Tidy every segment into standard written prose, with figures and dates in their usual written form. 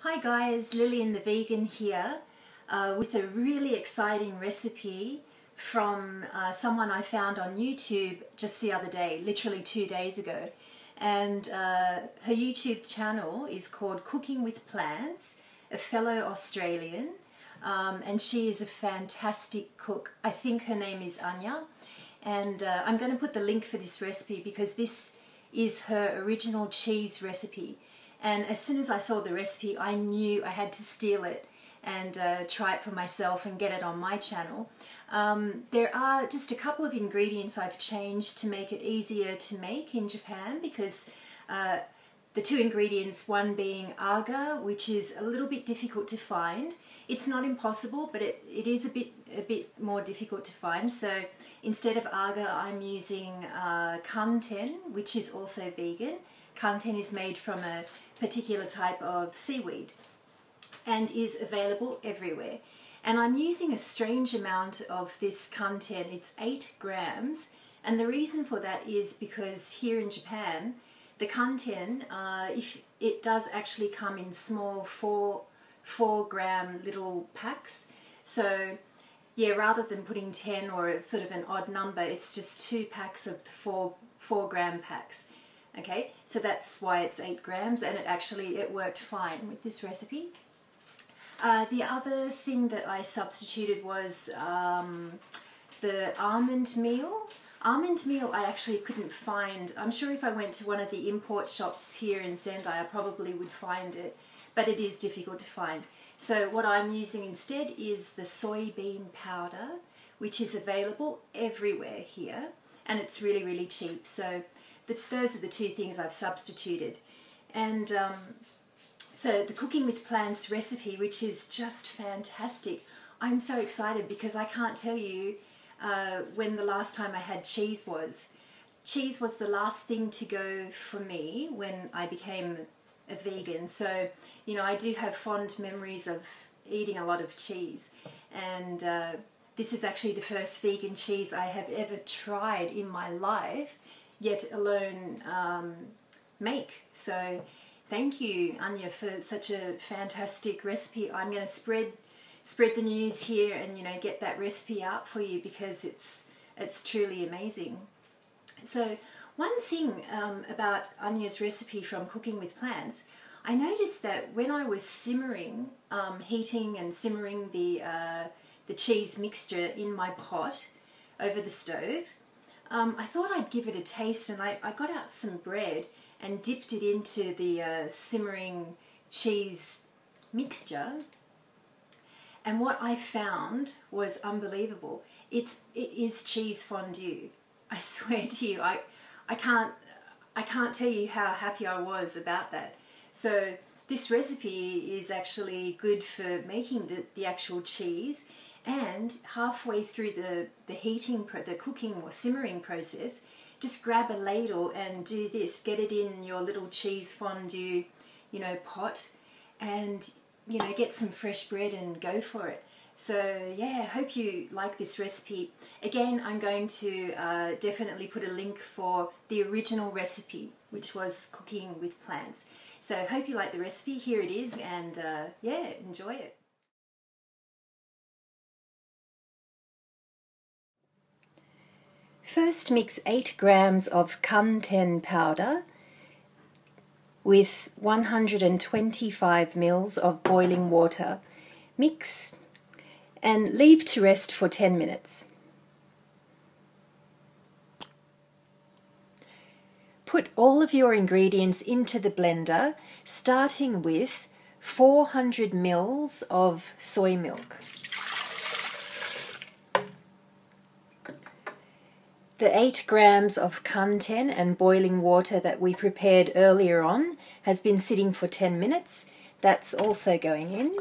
Hi guys, Lillian the Vegan here with a really exciting recipe from someone I found on YouTube just the other day, literally 2 days ago. And her YouTube channel is called Cooking with Plants, a fellow Australian, and she is a fantastic cook. I think her name is Anya, and I'm going to put the link for this recipe because this is her original cheese recipe. And as soon as I saw the recipe, I knew I had to steal it and try it for myself and get it on my channel. There are just a couple of ingredients I've changed to make it easier to make in Japan because the two ingredients, one being agar, which is a little bit difficult to find. It's not impossible, but it is a bit more difficult to find. So instead of agar, I'm using kanten, which is also vegan. Kanten is made from a particular type of seaweed and is available everywhere. And I'm using a strange amount of this kanten. It's 8 grams, and the reason for that is because here in Japan, the kanten, if it does actually come in small 4 gram little packs. So yeah, rather than putting 10 or sort of an odd number, it's just 2 packs of the 4 gram packs. Okay, so that's why it's 8 grams, and it worked fine with this recipe. The other thing that I substituted was the almond meal. Almond meal I actually couldn't find. I'm sure if I went to one of the import shops here in Sendai, I probably would find it, but it is difficult to find. So what I'm using instead is the soybean powder, which is available everywhere here, and it's really, really cheap. So those are the two things I've substituted. And so the Cooking with Plants recipe, which is just fantastic. I'm so excited because I can't tell you when the last time I had cheese was. Cheese was the last thing to go for me when I became a vegan. So, you know, I do have fond memories of eating a lot of cheese. And this is actually the first vegan cheese I have ever tried in my life, yet alone make. So thank you, Anya, for such a fantastic recipe. I'm going to spread the news here and, you know, get that recipe out for you because it's truly amazing. So one thing about Anya's recipe from Cooking with Plants, I noticed that when I was simmering, heating and simmering the cheese mixture in my pot over the stove, I thought I'd give it a taste, and I got out some bread and dipped it into the simmering cheese mixture, and what I found was unbelievable. It is cheese fondue. I swear to you, I can't tell you how happy I was about that. So this recipe is actually good for making the actual cheese. And halfway through the cooking or simmering process, just grab a ladle and do this. Get it in your little cheese fondue, you know, pot, and, you know, get some fresh bread and go for it. So yeah, I hope you like this recipe. Again, I'm going to definitely put a link for the original recipe, which was Cooking with Plants. So I hope you like the recipe. Here it is, and yeah, enjoy it. First, mix 8 grams of kanten powder with 125 ml of boiling water. Mix and leave to rest for 10 minutes. Put all of your ingredients into the blender, starting with 400 ml of soy milk. The 8 grams of kanten and boiling water that we prepared earlier on has been sitting for 10 minutes. That's also going in.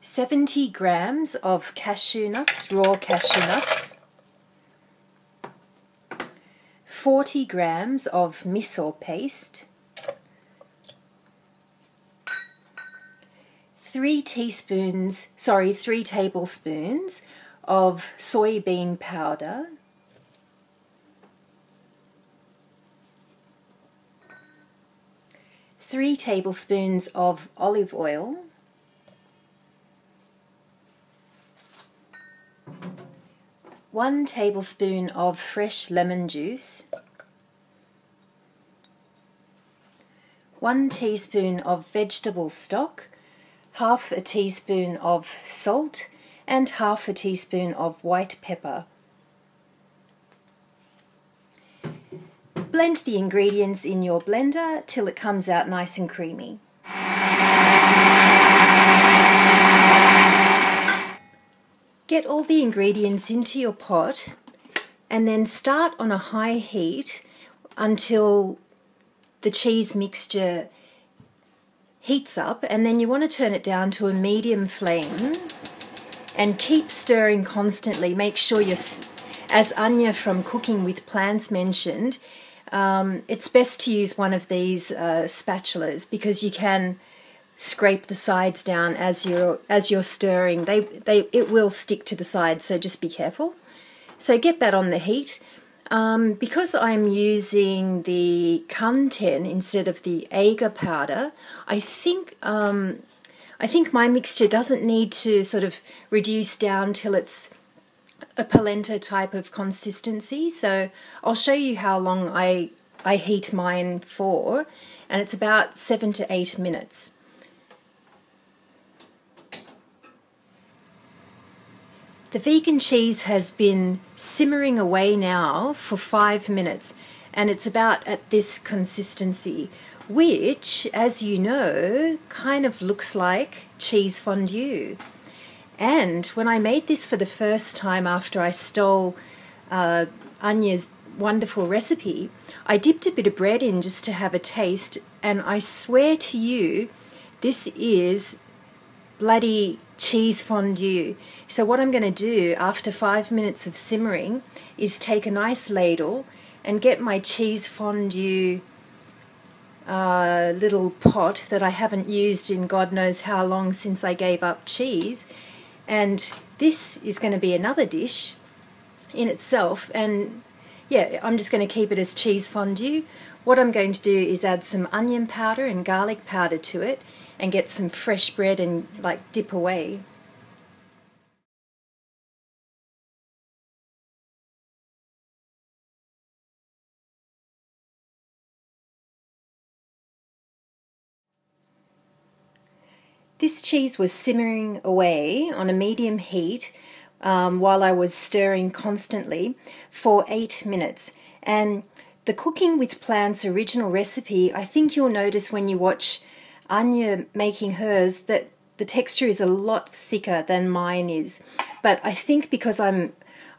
$70 grams of cashew nuts, raw cashew nuts. 40 grams of miso paste. 3 tablespoons of soybean powder, 3 tablespoons of olive oil, 1 tablespoon of fresh lemon juice, 1 teaspoon of vegetable stock, half a teaspoon of salt, and half a teaspoon of white pepper. Blend the ingredients in your blender till it comes out nice and creamy. Get all the ingredients into your pot and then start on a high heat until the cheese mixture heats up, and then you want to turn it down to a medium flame and keep stirring constantly. Make sure you're, as Anya from Cooking with Plants mentioned, it's best to use one of these spatulas because you can scrape the sides down as you're stirring. It will stick to the sides, so just be careful. So get that on the heat. Because I'm using the Kanten instead of the agar powder, I think my mixture doesn't need to sort of reduce down till it's a polenta type of consistency. So I'll show you how long I heat mine for, and it's about 7 to 8 minutes. The vegan cheese has been simmering away now for 5 minutes, and it's about at this consistency, which, as you know, kind of looks like cheese fondue. And when I made this for the first time after I stole Anya's wonderful recipe, I dipped a bit of bread in just to have a taste, and I swear to you, this is bloody cheese fondue. So what I'm going to do after 5 minutes of simmering is take a nice ladle and get my cheese fondue little pot that I haven't used in God knows how long since I gave up cheese. And this is going to be another dish in itself, and yeah, I'm just going to keep it as cheese fondue. What I'm going to do is add some onion powder and garlic powder to it and get some fresh bread and like dip away. This cheese was simmering away on a medium heat while I was stirring constantly for 8 minutes. And the Cooking with Plants original recipe, I think you'll notice when you watch Anya making hers that the texture is a lot thicker than mine is. But I think because I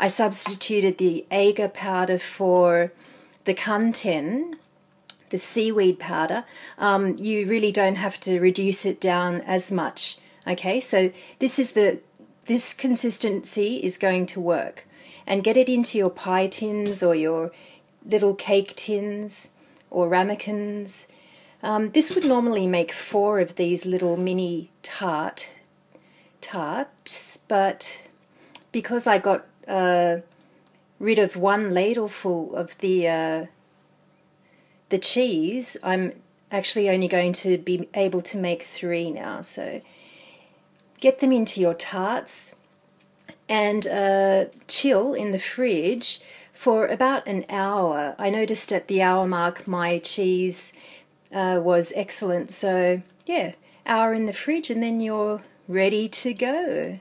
substituted the agar powder for the Kanten, the seaweed powder, you really don't have to reduce it down as much. Okay, so this consistency is going to work. And get it into your pie tins or your little cake tins or ramekins. This would normally make 4 of these little mini tarts, but because I got rid of 1 ladleful of the cheese, I'm actually only going to be able to make 3 now. So get them into your tarts and chill in the fridge for about an hour. I noticed at the hour mark my cheese was excellent. So yeah, hour in the fridge and then you're ready to go.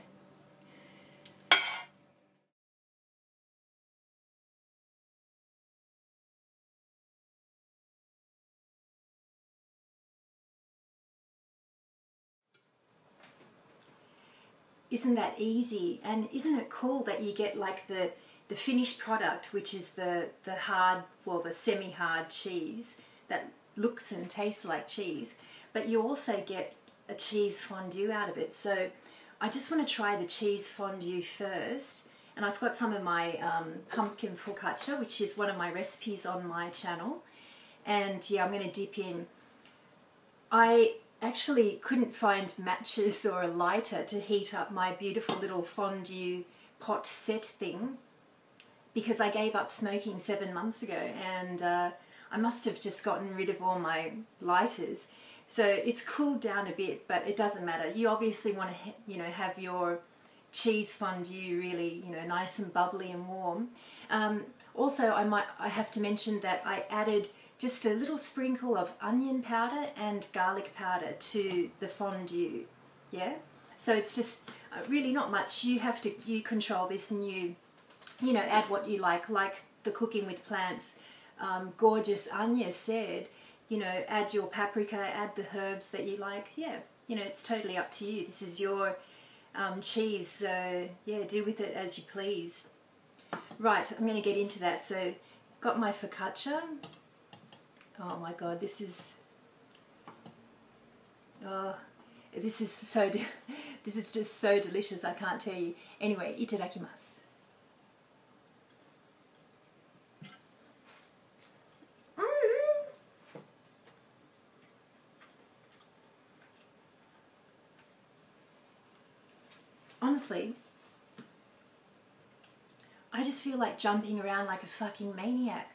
Isn't that easy? And isn't it cool that you get like the finished product, which is the hard, well, the semi-hard cheese that looks and tastes like cheese, but you also get a cheese fondue out of it. So I just want to try the cheese fondue first, and I've got some of my pumpkin focaccia, which is one of my recipes on my channel, and yeah, I'm going to dip in. I actually couldn't find matches or a lighter to heat up my beautiful little fondue pot set thing because I gave up smoking 7 months ago, and I must have just gotten rid of all my lighters. So it's cooled down a bit, but it doesn't matter. You obviously want to, have your cheese fondue really, nice and bubbly and warm. Also, I have to mention that I added just a little sprinkle of onion powder and garlic powder to the fondue. Yeah, so it's just really not much. You control this, and you add what you like the Cooking with Plants gorgeous Anya said. Add your paprika, add the herbs that you like. Yeah, it's totally up to you. This is your cheese, so yeah, do with it as you please. Right, I'm going to get into that. So, got my focaccia. Oh my god, this is this is just so delicious. I can't tell you. Anyway, itadakimasu. Honestly, I just feel like jumping around like a fucking maniac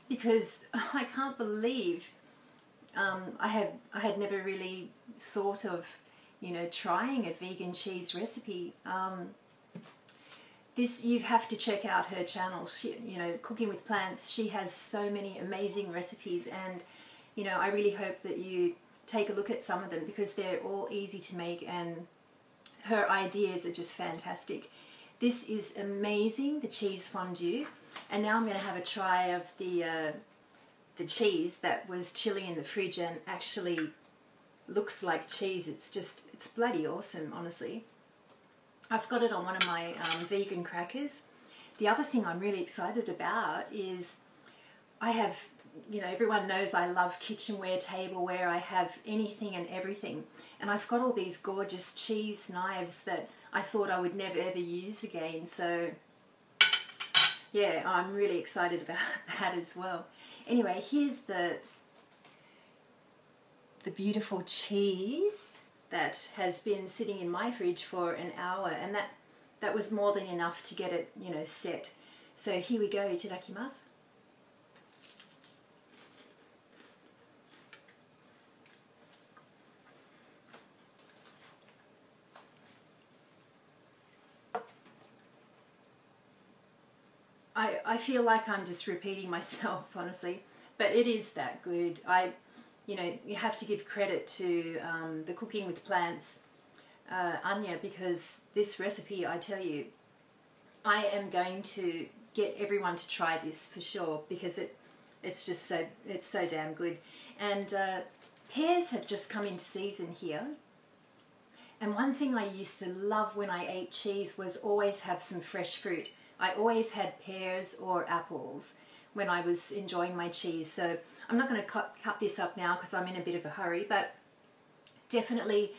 because I can't believe I had never really thought of trying a vegan cheese recipe. You have to check out her channel. She, Cooking with Plants. She has so many amazing recipes, and I really hope that you take a look at some of them because they're all easy to make and her ideas are just fantastic. This is amazing, the cheese fondue, and now I'm going to have a try of the cheese that was chilling in the fridge and actually looks like cheese. It's bloody awesome, honestly. I've got it on one of my vegan crackers. The other thing I'm really excited about is I have, everyone knows I love kitchenware, tableware. I have anything and everything. And I've got all these gorgeous cheese knives that I thought I would never ever use again. So yeah, I'm really excited about that as well. Anyway, here's the beautiful cheese that has been sitting in my fridge for an hour, and that was more than enough to get it, set. So here we go, itadakimasu. I feel like I'm just repeating myself, honestly, but it is that good. You have to give credit to the Cooking with Plants, Anya, because this recipe, I tell you, I am going to get everyone to try this for sure because it's so damn good. And pears have just come into season here. And one thing I used to love when I ate cheese was always have some fresh fruit. I always had pears or apples when I was enjoying my cheese. So I'm not going to cut this up now because I'm in a bit of a hurry, but definitely,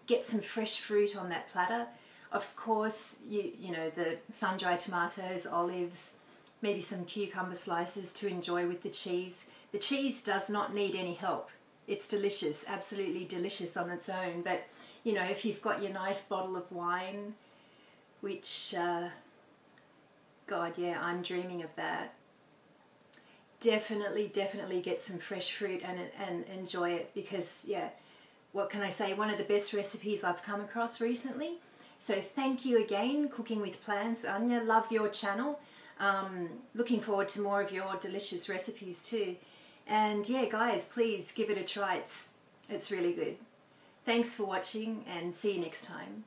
get some fresh fruit on that platter. Of course, the sun-dried tomatoes, olives, maybe some cucumber slices to enjoy with the cheese. The cheese does not need any help. It's delicious, absolutely delicious on its own. But, if you've got your nice bottle of wine, which, God, yeah, I'm dreaming of that. Definitely get some fresh fruit and enjoy it because, yeah, what can I say? One of the best recipes I've come across recently. So thank you again, Cooking with Plants. Anya, love your channel. Looking forward to more of your delicious recipes too. And yeah, guys, please give it a try. It's really good. Thanks for watching and see you next time.